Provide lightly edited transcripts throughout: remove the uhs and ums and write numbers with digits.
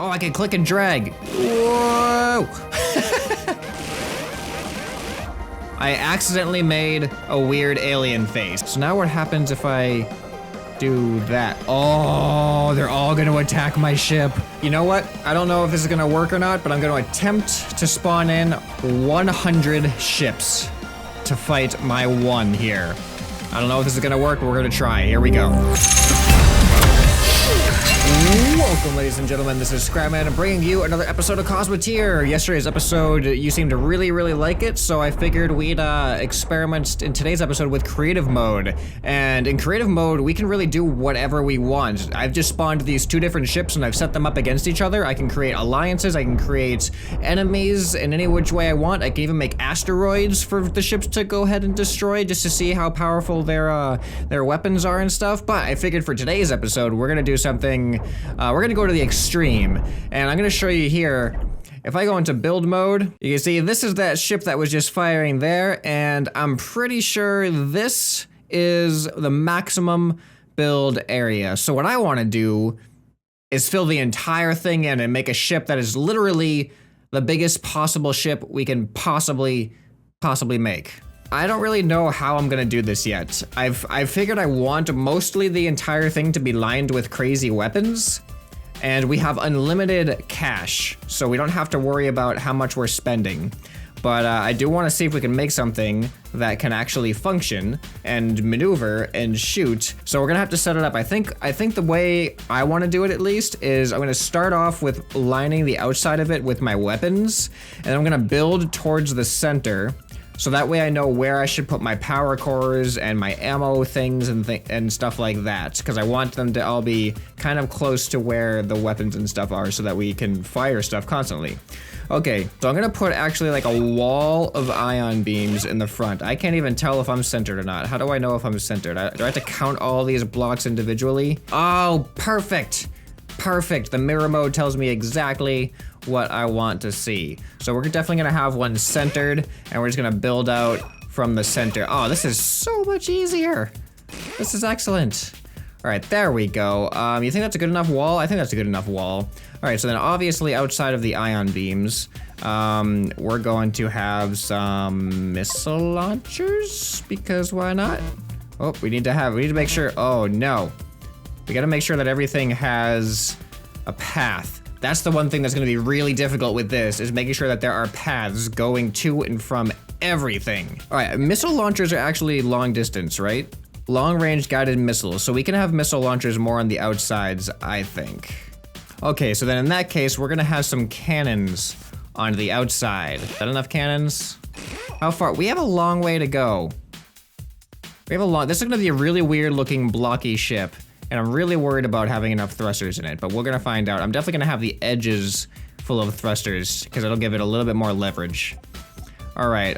Oh, I can click and drag. Whoa! I accidentally made a weird alien face. So now what happens if I do that? Oh, they're all gonna attack my ship. You know what? I don't know if this is gonna work or not, but I'm gonna attempt to spawn in 100 ships to fight my one here. I don't know if this is gonna work, but we're gonna try. Here we go. Welcome, ladies and gentlemen. This is ScrapMan bringing you another episode of Cosmoteer. Yesterday's episode, you seemed to really like it, so I figured we'd experiment in today's episode with creative mode. And in creative mode, we can really do whatever we want. I've just spawned these two different ships and I've set them up against each other. I can create alliances, I can create enemies in any which way I want. I can even make asteroids for the ships to go ahead and destroy just to see how powerful their weapons are and stuff. But I figured for today's episode, we're gonna do something. We're gonna go to the extreme, and I'm gonna show you here. If I go into build mode, you can see this is that ship that was just firing there, and I'm pretty sure this is the maximum build area. So what I wanna do is fill the entire thing in and make a ship that is literally the biggest possible ship we can possibly make. I don't really know how I'm gonna do this yet. I've figured I want mostly the entire thing to be lined with crazy weapons, and we have unlimited cash, so we don't have to worry about how much we're spending. But I do want to see if we can make something that can actually function and maneuver and shoot. So we're gonna have to set it up. I think the way I want to do it, at least, is I'm gonna start off with lining the outside of it with my weapons, and I'm gonna build towards the center. So that way I know where I should put my power cores and my ammo things and stuff like that, because I want them to all be kind of close to where the weapons and stuff are so that we can fire stuff constantly. Okay, so I'm gonna put actually like a wall of ion beams in the front. I can't even tell if I'm centered or not. How do I know if I'm centered? Do I have to count all these blocks individually? Oh, perfect. Perfect. The mirror mode tells me exactly what I want to see. So we're definitely gonna have one centered, and we're just gonna build out from the center. Oh, this is so much easier. This is excellent. All right, there we go. You think that's a good enough wall? I think that's a good enough wall. All right, so then obviously outside of the ion beams, we're going to have some missile launchers, because why not? Oh, we need to make sure, oh no. We gotta make sure that everything has a path. That's the one thing that's gonna be really difficult with this, is making sure that there are paths going to and from everything. All right, missile launchers are actually long distance, right? Long range guided missiles, so we can have missile launchers more on the outsides, I think. Okay, so then in that case, we're gonna have some cannons on the outside. Is that enough cannons? How far? We have a long way to go. This is gonna be a really weird looking blocky ship. And I'm really worried about having enough thrusters in it, but we're gonna find out. I'm definitely gonna have the edges full of thrusters, because it'll give it a little bit more leverage. All right,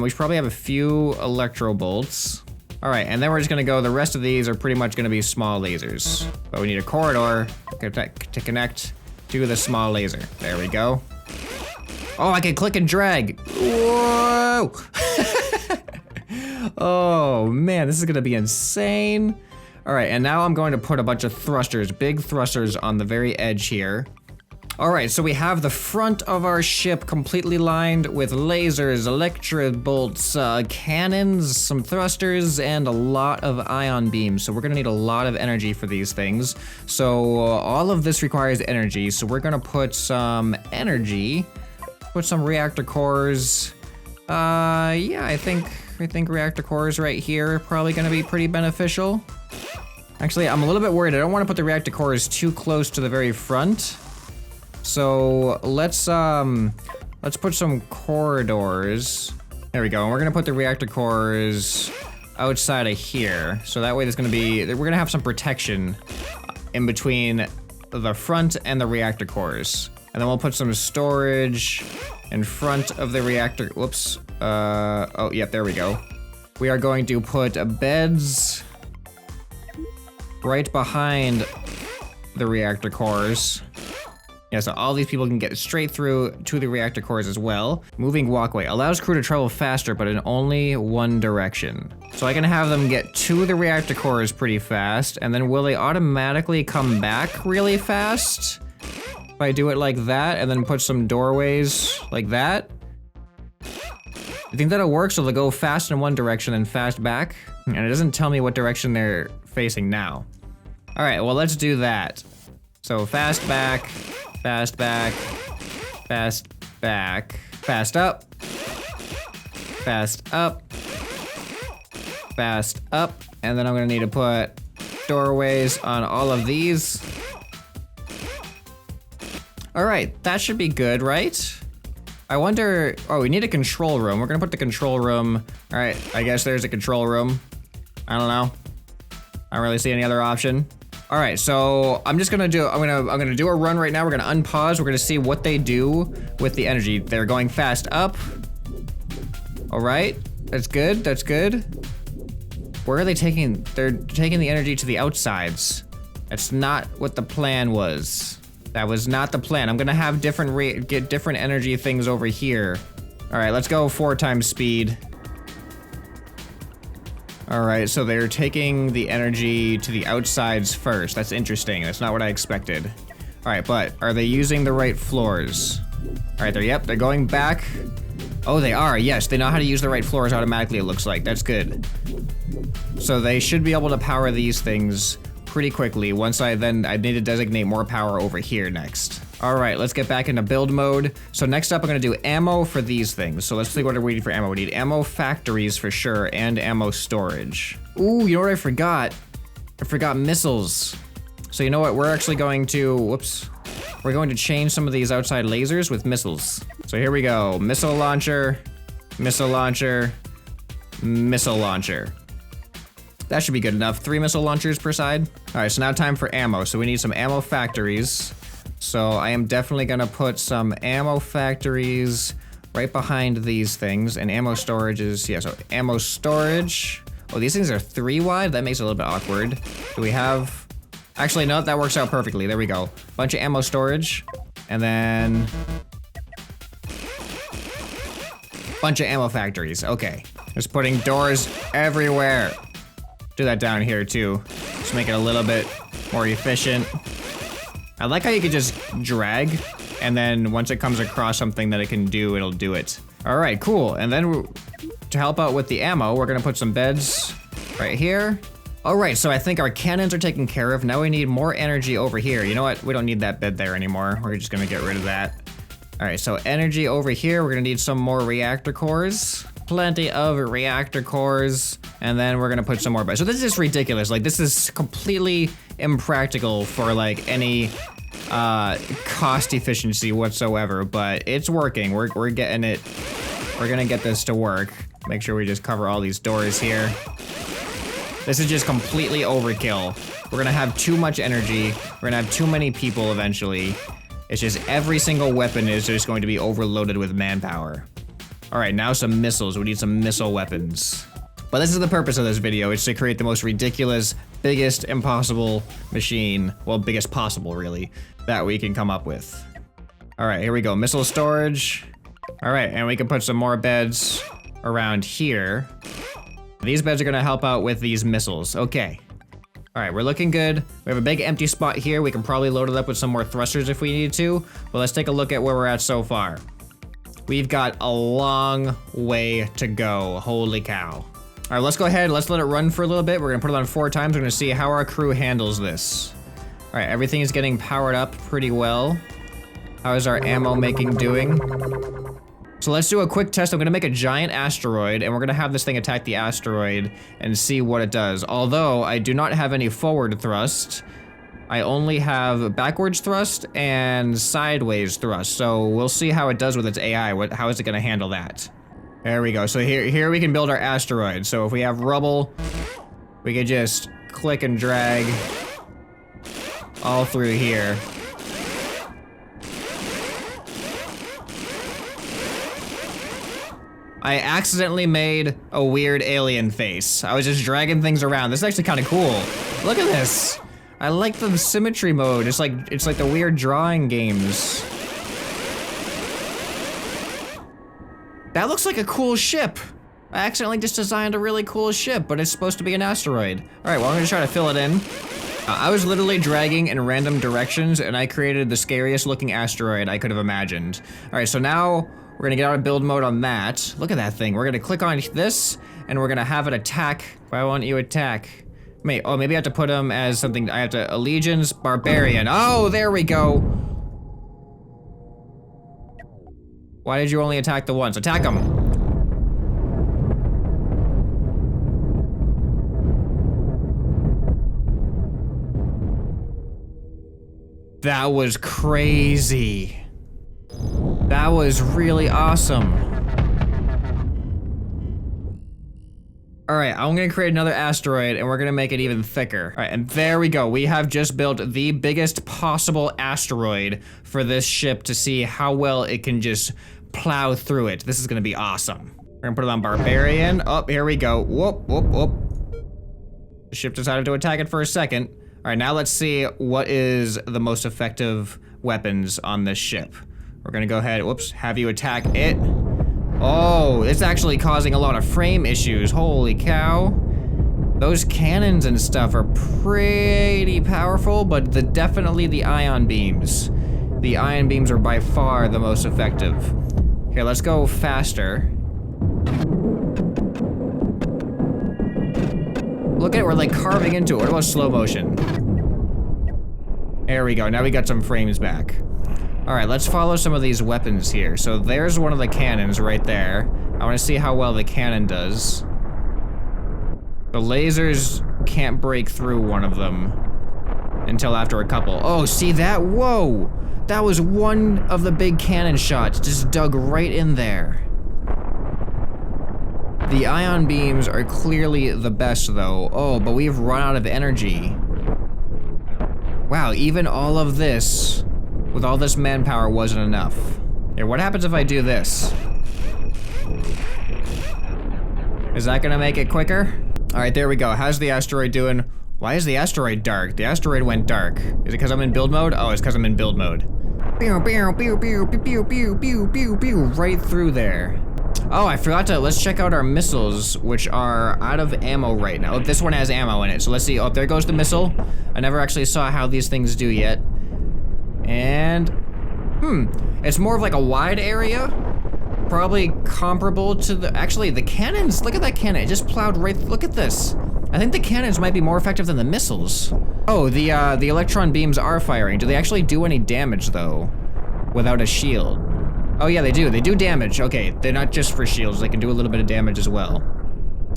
we should probably have a few electro bolts. All right, and then we're just gonna go, the rest of these are pretty much gonna be small lasers. But we need a corridor to connect to the small laser. There we go. Oh, I can click and drag. Whoa! Oh man, this is gonna be insane. All right, and now I'm going to put a bunch of thrusters, big thrusters on the very edge here. All right, so we have the front of our ship completely lined with lasers, electro bolts, cannons, some thrusters, and a lot of ion beams. So we're gonna need a lot of energy for these things. So all of this requires energy. So we're gonna put some energy, put some reactor cores. Yeah, I think reactor cores right here are probably gonna be pretty beneficial. Actually, I'm a little bit worried. I don't want to put the reactor cores too close to the very front. So let's put some corridors. There we go. And we're gonna put the reactor cores outside of here. So that way we're gonna have some protection in between the front and the reactor cores. And then we'll put some storage in front of the reactor. Whoops. Oh, yep, there we go. We are going to put beds right behind the reactor cores. Yeah, so all these people can get straight through to the reactor cores as well. Moving walkway allows crew to travel faster, but in only one direction. So I can have them get to the reactor cores pretty fast, and then will they automatically come back really fast? If I do it like that and then put some doorways like that. You think that'll work? So they'll go fast in one direction and fast back? And it doesn't tell me what direction they're facing now. All right, well, let's do that. So fast back, fast back, fast back, fast up, fast up, fast up. And then I'm gonna need to put doorways on all of these. All right, that should be good, right? I wonder, oh, we need a control room. We're gonna put the control room. All right, I guess there's a control room. I don't know. I don't really see any other option. All right, so I'm just gonna do, I'm gonna do a run right now. We're gonna unpause. We're gonna see what they do with the energy. They're going fast up. All right, that's good, that's good. Where are they taking, they're taking the energy to the outsides. That's not what the plan was. That was not the plan. I'm gonna have get different energy things over here. All right, let's go 4 times speed. All right, so they're taking the energy to the outsides first. That's interesting. That's not what I expected. All right, but are they using the right floors? All right, they're going back. Oh, they are. Yes, they know how to use the right floors automatically, it looks like. That's good. So they should be able to power these things pretty quickly. Once I need to designate more power over here next. All right, let's get back into build mode. So next up, I'm gonna do ammo for these things. So let's see what we need for ammo. We need ammo factories for sure, and ammo storage. Ooh, you know what I forgot? I forgot missiles. So you know what? We're actually going to, whoops. We're going to change some of these outside lasers with missiles. So here we go. Missile launcher, missile launcher, missile launcher. That should be good enough. 3 missile launchers per side. All right, so now time for ammo. So we need some ammo factories. So I am definitely gonna put some ammo factories right behind these things, and ammo storage is, yeah, so ammo storage. Oh, these things are 3 wide? That makes it a little bit awkward. Do we have, actually, no, that works out perfectly. There we go. Bunch of ammo storage, and then bunch of ammo factories. Okay, just putting doors everywhere. Do that down here too. Just make it a little bit more efficient. I like how you can just drag, and then once it comes across something that it can do, it'll do it. All right, cool. And then to help out with the ammo, we're gonna put some beds right here. All right, so I think our cannons are taken care of. Now we need more energy over here. You know what? We don't need that bed there anymore. We're just gonna get rid of that. All right, so energy over here. We're gonna need some more reactor cores. Plenty of reactor cores, and then we're gonna put some more beds. So this is just ridiculous. Like, this is completely impractical for like any cost efficiency whatsoever, but it's working. We're getting it. We're gonna get this to work. Make sure we just cover all these doors here. This is just completely overkill. We're gonna have too much energy. We're gonna have too many people eventually. It's just every single weapon is just going to be overloaded with manpower. All right, now some missiles. We need some missile weapons. But this is the purpose of this video. It's to create the most ridiculous, biggest impossible machine, well, biggest possible really, that we can come up with. All right, here we go, missile storage. All right, and we can put some more beds around here. These beds are gonna help out with these missiles, okay. All right, we're looking good. We have a big empty spot here. We can probably load it up with some more thrusters if we need to, but let's take a look at where we're at so far. We've got a long way to go, holy cow. All right, let's go ahead, let's let it run for a little bit. We're gonna put it on 4 times. We're gonna see how our crew handles this. All right, everything is getting powered up pretty well. How is our ammo making doing? So let's do a quick test. I'm gonna make a giant asteroid, and we're gonna have this thing attack the asteroid and see what it does. Although I do not have any forward thrust, I only have backwards thrust and sideways thrust. So we'll see how it does with its AI. How is it gonna handle that? There we go. So here we can build our asteroid. So if we have rubble, we can just click and drag all through here. I accidentally made a weird alien face. I was just dragging things around. This is actually kind of cool. Look at this. I like the symmetry mode. It's like the weird drawing games. That looks like a cool ship. I accidentally just designed a really cool ship, but it's supposed to be an asteroid. All right, well, I'm gonna try to fill it in. I was literally dragging in random directions and I created the scariest looking asteroid I could have imagined. All right, so now we're gonna get out of build mode on that. Look at that thing. We're gonna click on this and we're gonna have it attack. Why won't you attack? Maybe I have to put him as something. I have to allegiance barbarian. Oh, there we go. Why did you only attack the once? Attack him. That was crazy. That was really awesome. All right, I'm gonna create another asteroid and we're gonna make it even thicker. All right, and there we go. We have just built the biggest possible asteroid for this ship to see how well it can just plow through it. This is gonna be awesome. We're gonna put it on barbarian. Oh, here we go. Whoop, whoop, whoop. The ship decided to attack it for a second. All right, now let's see what is the most effective weapons on this ship. We're gonna go ahead, whoops, have you attack it. Oh, it's actually causing a lot of frame issues, holy cow. Those cannons and stuff are pretty powerful, but definitely the ion beams. The ion beams are by far the most effective. Here, let's go faster. Look at it, we're like carving into it. What about slow motion? There we go, now we got some frames back. All right, let's follow some of these weapons here. So there's one of the cannons right there. I wanna see how well the cannon does. The lasers can't break through one of them until after a couple. Oh, see that? Whoa! That was one of the big cannon shots, just dug right in there. The ion beams are clearly the best though. Oh, but we've run out of energy. Wow, even all of this, with all this manpower, wasn't enough. Here, what happens if I do this? Is that gonna make it quicker? All right, there we go. How's the asteroid doing? Why is the asteroid dark? The asteroid went dark. Is it because I'm in build mode? Oh, it's because I'm in build mode. Pew, pew, pew, pew, pew, pew, pew, pew, pew, pew, right through there. Oh, I forgot to, let's check out our missiles, which are out of ammo right now. Oh, this one has ammo in it, so let's see. Oh, there goes the missile. I never actually saw how these things do yet. And, it's more of like a wide area. Probably comparable to the, actually the cannons, look at that cannon, it just plowed right, look at this. I think the cannons might be more effective than the missiles. Oh, the electron beams are firing. Do they actually do any damage though, without a shield? Oh yeah, they do damage. Okay, they're not just for shields, they can do a little bit of damage as well.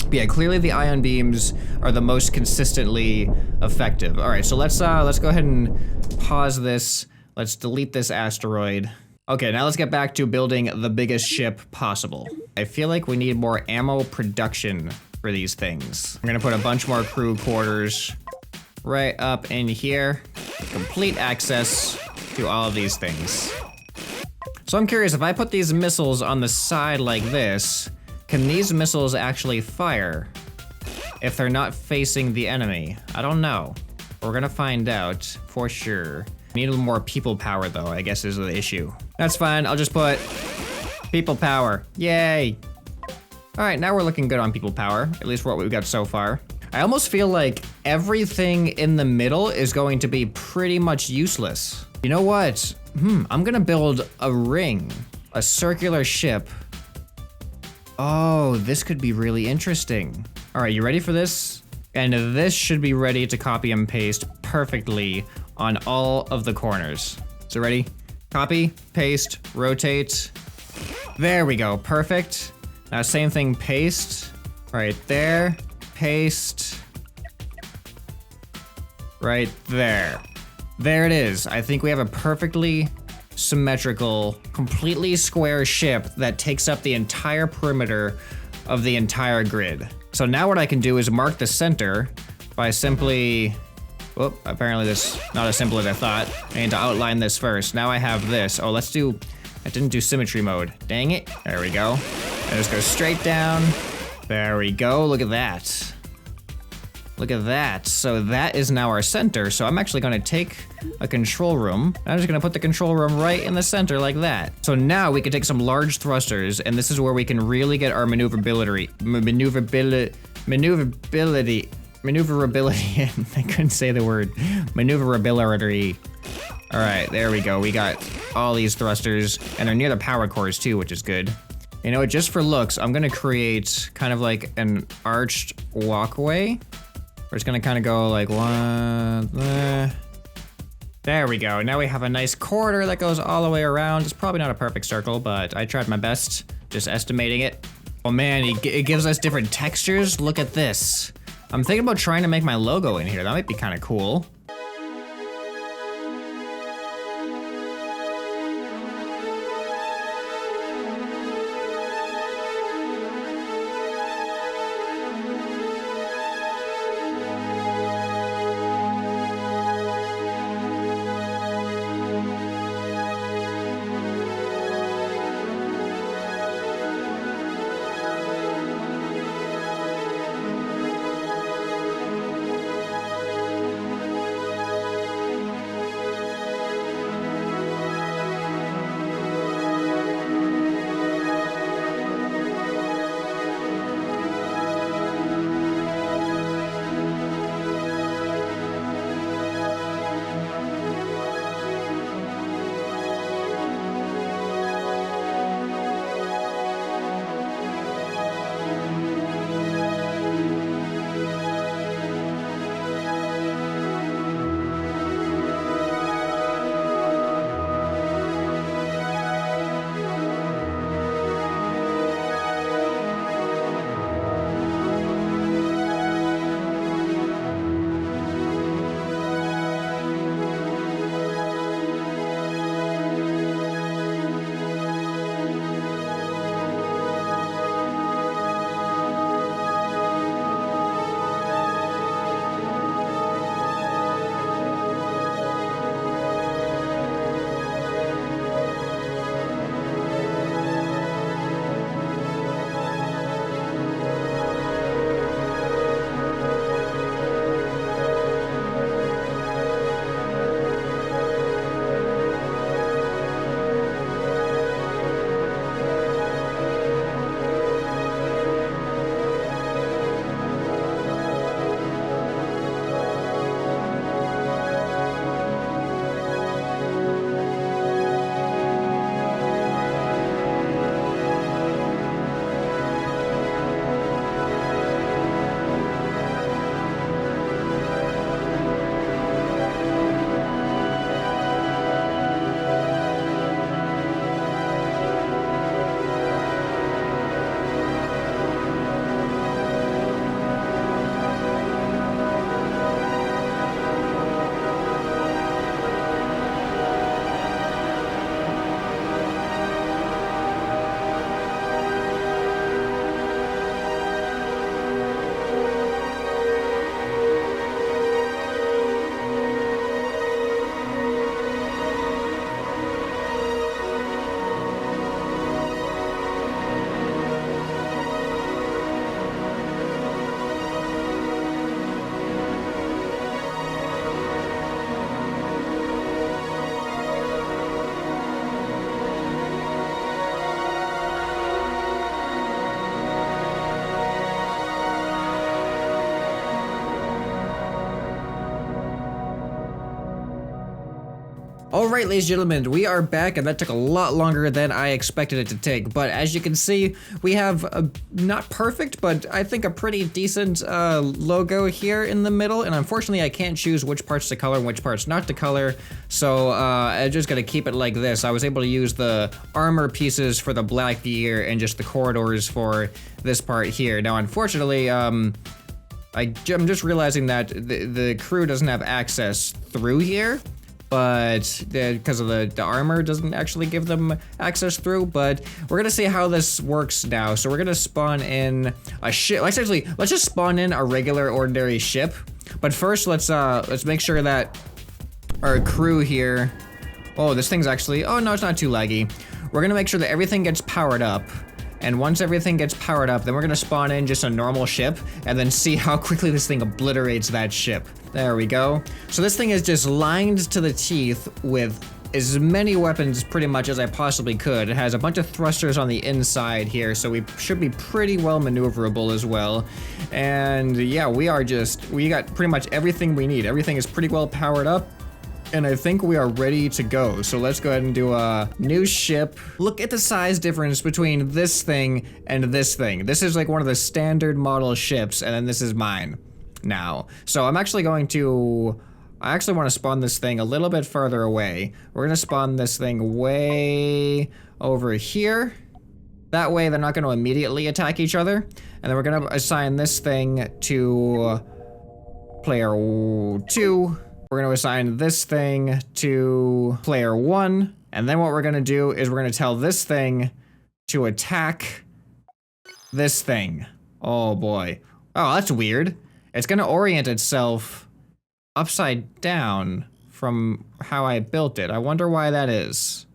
But yeah, clearly the ion beams are the most consistently effective. All right, so let's go ahead and pause this. Let's delete this asteroid. Okay, now let's get back to building the biggest ship possible. I feel like we need more ammo production for these things. I'm gonna put a bunch more crew quarters right up in here. Complete access to all of these things. So I'm curious, if I put these missiles on the side like this, can these missiles actually fire if they're not facing the enemy? I don't know. We're gonna find out for sure. Need a little more people power though, I guess is the issue. That's fine, I'll just put people power. Yay! All right, now we're looking good on people power, at least for what we've got so far. I almost feel like everything in the middle is going to be pretty much useless. You know what? I'm gonna build a ring, a circular ship. Oh, this could be really interesting. All right, you ready for this? And this should be ready to copy and paste perfectly on all of the corners. So ready? Copy, paste, rotate. There we go, perfect. Now same thing, paste, right there, paste, right there. There it is. I think we have a perfectly symmetrical, completely square ship that takes up the entire perimeter of the entire grid. So now what I can do is mark the center by simply, whoop, apparently this not as simple as I thought. I need to outline this first. Now I have this. Oh, let's do, I didn't do symmetry mode. Dang it. There we go. And just go straight down. There we go, look at that. Look at that. So that is now our center. So I'm actually gonna take a control room. I'm just gonna put the control room right in the center like that. So now we can take some large thrusters, and this is where we can really get our maneuverability. maneuverability. I couldn't say the word. Maneuverability. All right, there we go. We got all these thrusters, and they're near the power cores too, which is good. You know what, just for looks, I'm gonna create kind of like an arched walkway. We're just gonna kind of go like one, there we go. Now we have a nice corridor that goes all the way around. It's probably not a perfect circle, but I tried my best just estimating it. Oh man, it gives us different textures. Look at this. I'm thinking about trying to make my logo in here. That might be kind of cool. Alright, ladies and gentlemen, we are back, and that took a lot longer than I expected it to take. But as you can see, we have a not perfect, but I think a pretty decent logo here in the middle. And unfortunately, I can't choose which parts to color and which parts not to color. So I'm just gonna keep it like this. I was able to use the armor pieces for the black gear and just the corridors for this part here. Now, unfortunately, I'm just realizing that the crew doesn't have access through here. But because of the armor doesn't actually give them access through. But we're gonna see how this works now. So we're gonna spawn in a ship. Let's just spawn in a regular ordinary ship. But first, let's make sure that our crew here. Oh, this thing's actually. Oh no, it's not too laggy. We're gonna make sure that everything gets powered up. And once everything gets powered up, then we're gonna spawn in just a normal ship and then see how quickly this thing obliterates that ship. There we go. So this thing is just lined to the teeth with as many weapons pretty much as I possibly could. It has a bunch of thrusters on the inside here, so we should be pretty well maneuverable as well. And yeah, we got pretty much everything we need. Everything is pretty well powered up. And I think we are ready to go. So let's go ahead and do a new ship. Look at the size difference between this thing and this thing. This is like one of the standard model ships, and then this is mine now. So I'm actually going to, I actually want to spawn this thing a little bit further away. We're going to spawn this thing way over here. That way they're not going to immediately attack each other. And then we're going to assign this thing to player 2. We're going to assign this thing to player 1. And then what we're going to do is we're going to tell this thing to attack this thing. Oh boy. Oh, that's weird. It's going to orient itself upside down from how I built it. I wonder why that is.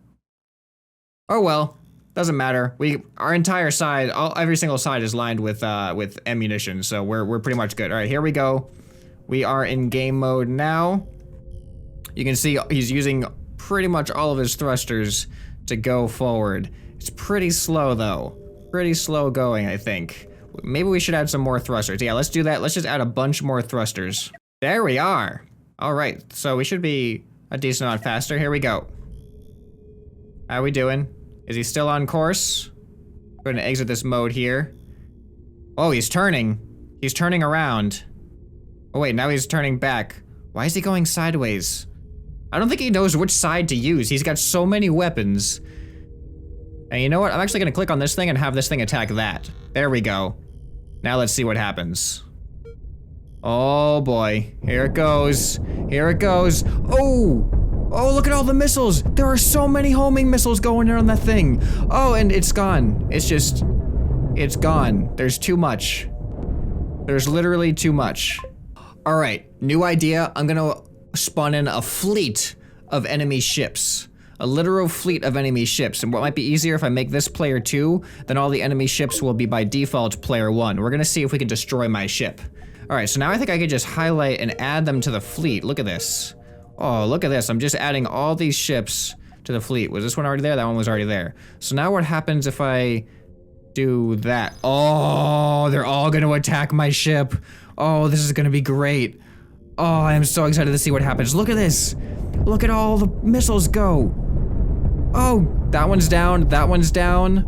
Oh well, doesn't matter. Our entire side, every single side is lined with ammunition, so we're pretty much good. All right, here we go. We are in game mode now. You can see he's using pretty much all of his thrusters to go forward. It's pretty slow though. Pretty slow going, I think. Maybe we should add some more thrusters. Yeah, let's do that. Let's just add a bunch more thrusters. There we are. All right, so we should be a decent amount faster. Here we go. How are we doing? Is he still on course? We're gonna exit this mode here. Oh, he's turning. He's turning around. Oh wait, now he's turning back. Why is he going sideways? I don't think he knows which side to use. He's got so many weapons. And you know what? I'm actually gonna click on this thing and have this thing attack that. There we go. Now let's see what happens. Oh boy, here it goes. Here it goes. Oh! Oh, look at all the missiles. There are so many homing missiles going in on that thing. Oh, and it's gone. It's gone. There's too much. There's literally too much. All right, new idea. I'm gonna spawn in a fleet of enemy ships. A literal fleet of enemy ships. And what might be easier if I make this player 2, then all the enemy ships will be by default player 1. We're gonna see if we can destroy my ship. All right, so now I think I could just highlight and add them to the fleet. Look at this. Oh, look at this. I'm just adding all these ships to the fleet. Was this one already there? That one was already there. So now what happens if I do that? Oh, they're all gonna attack my ship. Oh, this is gonna be great. Oh, I am so excited to see what happens. Look at this. Look at all the missiles go. Oh, that one's down. That one's down.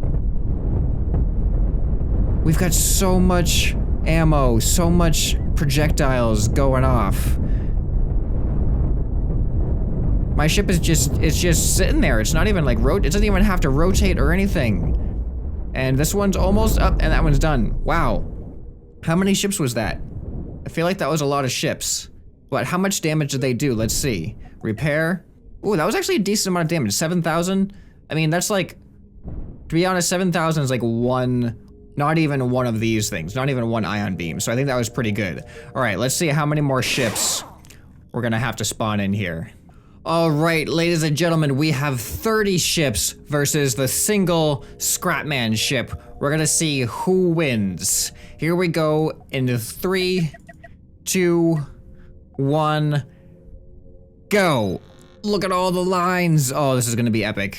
We've got so much ammo, so much projectiles going off. My ship is it's just sitting there. It's not even like it doesn't even have to rotate or anything. And this one's almost up and that one's done. Wow. How many ships was that? I feel like that was a lot of ships. But how much damage did they do? Let's see. Repair. Ooh, that was actually a decent amount of damage. 7,000? I mean, that's like, to be honest, 7,000 is like not even one of these things. Not even one ion beam. So I think that was pretty good. All right, let's see how many more ships we're gonna have to spawn in here. All right, ladies and gentlemen, we have 30 ships versus the single ScrapMan ship. We're gonna see who wins. Here we go in 3, 2, 1, go. Look at all the lines. Oh, this is gonna be epic.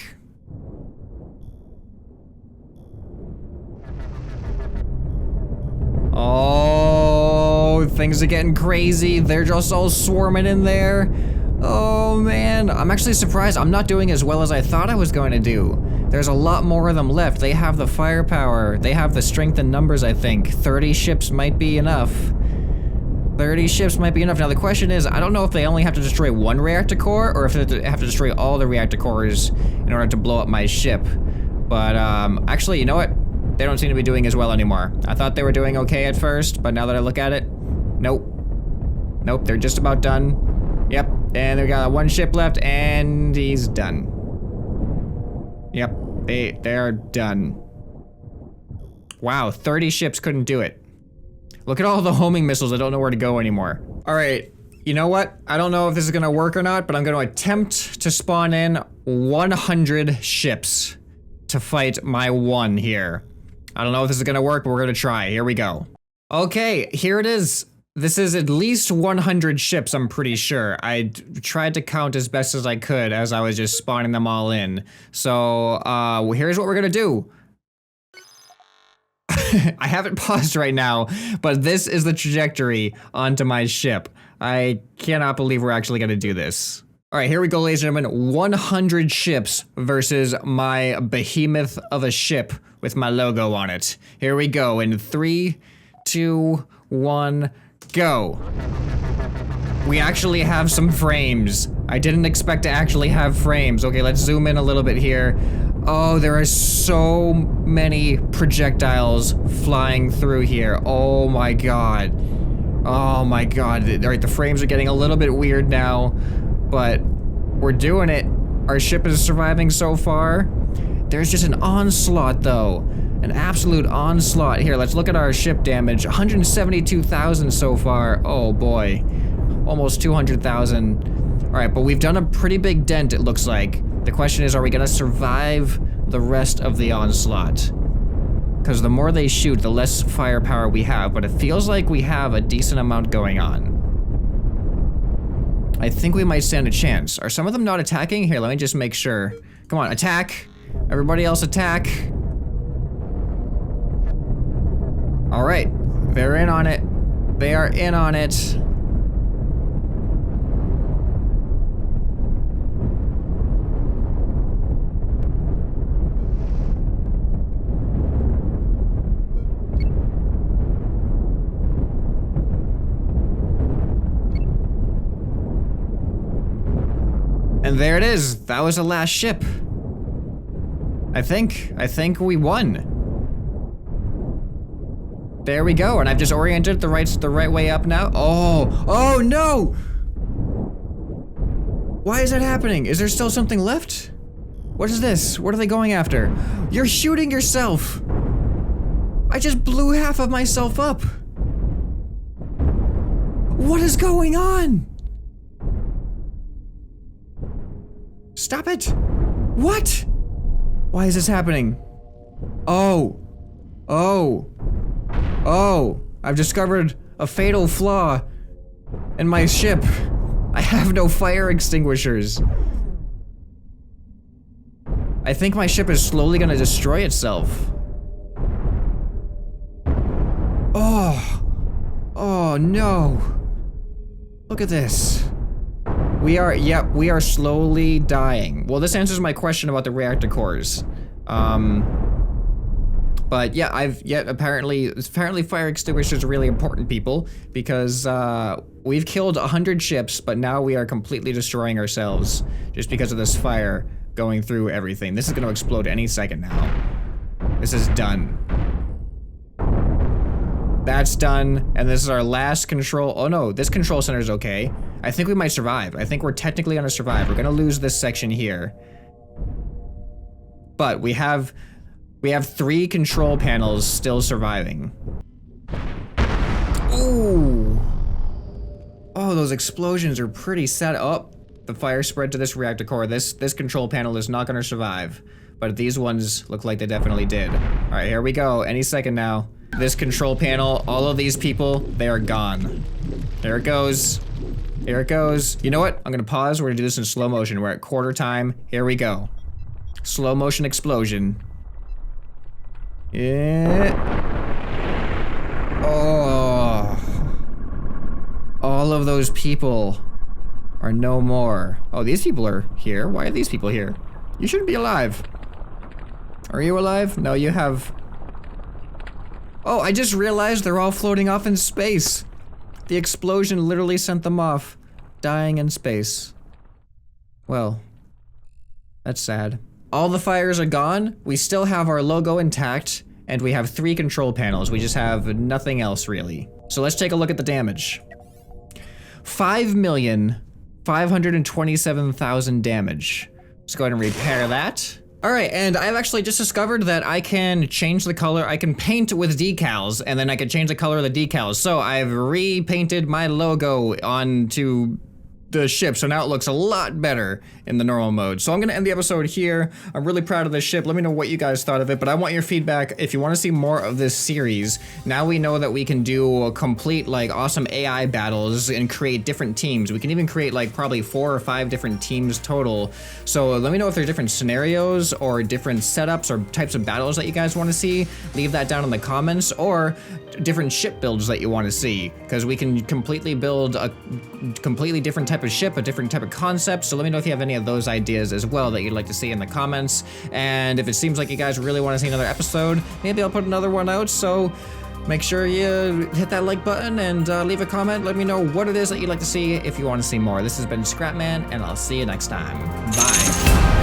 Oh, things are getting crazy. They're just all swarming in there. Oh man, I'm actually surprised I'm not doing as well as I thought I was going to do. There's a lot more of them left. They have the firepower. They have the strength in numbers, I think. 30 ships might be enough. 30 ships might be enough. Now the question is, I don't know if they only have to destroy one reactor core or if they have to destroy all the reactor cores in order to blow up my ship. But actually, you know what? They don't seem to be doing as well anymore. I thought they were doing okay at first, but now that I look at it, nope. Nope, they're just about done. Yep, and they've got one ship left and he's done. Yep, they're done. Wow, 30 ships couldn't do it. Look at all the homing missiles. I don't know where to go anymore. All right, you know what? I don't know if this is gonna work or not, but I'm gonna attempt to spawn in 100 ships to fight my one here. I don't know if this is gonna work, but we're gonna try. Here we go. Okay, here it is. This is at least 100 ships, I'm pretty sure. I tried to count as best as I could as I was just spawning them all in. So, here's what we're gonna do. I haven't paused right now, but this is the trajectory onto my ship. I cannot believe we're actually gonna do this. All right, here we go, ladies and gentlemen. 100 ships versus my behemoth of a ship with my logo on it. Here we go in 3, 2, 1, go. We actually have some frames. I didn't expect to actually have frames. Okay, let's zoom in a little bit here. Oh, there are so many projectiles flying through here. Oh my god. Oh my god. All right, the frames are getting a little bit weird now, but we're doing it. Our ship is surviving so far. There's just an onslaught though. An absolute onslaught. Here, let's look at our ship damage. 172,000 so far. Oh boy. Almost 200,000. All right, but we've done a pretty big dent, it looks like. The question is, are we gonna survive the rest of the onslaught? Because the more they shoot, the less firepower we have, but it feels like we have a decent amount going on. I think we might stand a chance. Are some of them not attacking? Here, let me just make sure. Come on, attack. Everybody else attack. All right, they're in on it. They are in on it. And there it is. That was the last ship. I think we won. There we go, and I've just oriented the right way up now. Oh no! Why is that happening? Is there still something left? What is this? What are they going after? You're shooting yourself! I just blew half of myself up! What is going on? Stop it! What? Why is this happening? Oh, I've discovered a fatal flaw in my ship. I have no fire extinguishers. I think my ship is slowly gonna destroy itself. Oh no. Look at this. We are slowly dying. Well, this answers my question about the reactor cores. But yeah, apparently fire extinguishers are really important, people, because we've killed 100 ships, but now we are completely destroying ourselves just because of this fire going through everything. This is gonna explode any second now. This is done. That's done, and this is our last control. Oh no, this control center is okay. I think we might survive. I think we're technically gonna survive. We're gonna lose this section here. But we have 3 control panels still surviving. Ooh. Oh, those explosions are pretty sad. Oh, the fire spread to this reactor core. This control panel is not gonna survive. But these ones look like they definitely did. All right, here we go. Any second now. This control panel, all of these people, they are gone. There it goes. Here it goes. You know what? I'm gonna pause. We're gonna do this in slow motion. We're at quarter time. Here we go. Slow motion explosion. Yeah. Oh. All of those people are no more. Oh, these people are here. Why are these people here? You shouldn't be alive. Are you alive? No, you have... Oh, I just realized they're all floating off in space. The explosion literally sent them off, dying in space. Well, that's sad. All the fires are gone. We still have our logo intact, and we have 3 control panels. We just have nothing else, really. So let's take a look at the damage. 5,527,000 damage. Let's go ahead and repair that. All right, and I've actually just discovered that I can change the color. I can paint with decals, and then I can change the color of the decals. So I've repainted my logo onto the ship, so now it looks a lot better in the normal mode. So I'm gonna end the episode here. I'm really proud of this ship. Let me know what you guys thought of it, but I want your feedback if you want to see more of this series. Now we know that we can do a complete like awesome AI battles and create different teams. We can even create like probably 4 or 5 different teams total. So let me know if there's different scenarios or different setups or types of battles that you guys want to see. Leave that down in the comments, or different ship builds that you want to see, because we can completely build a completely different type of ship, a different type of concept. So let me know if you have any of those ideas as well that you'd like to see in the comments. And if it seems like you guys really want to see another episode, maybe I'll put another one out. So make sure you hit that like button and leave a comment. Let me know what it is that you'd like to see if you want to see more. This has been ScrapMan, and I'll see you next time. Bye.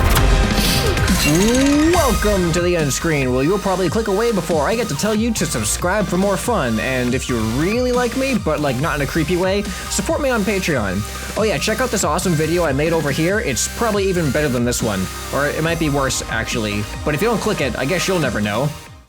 Welcome to the end screen. Well, you'll probably click away before I get to tell you to subscribe for more fun. And if you really like me, but like not in a creepy way, support me on Patreon. Oh yeah, check out this awesome video I made over here. It's probably even better than this one. Or it might be worse, actually. But if you don't click it, I guess you'll never know.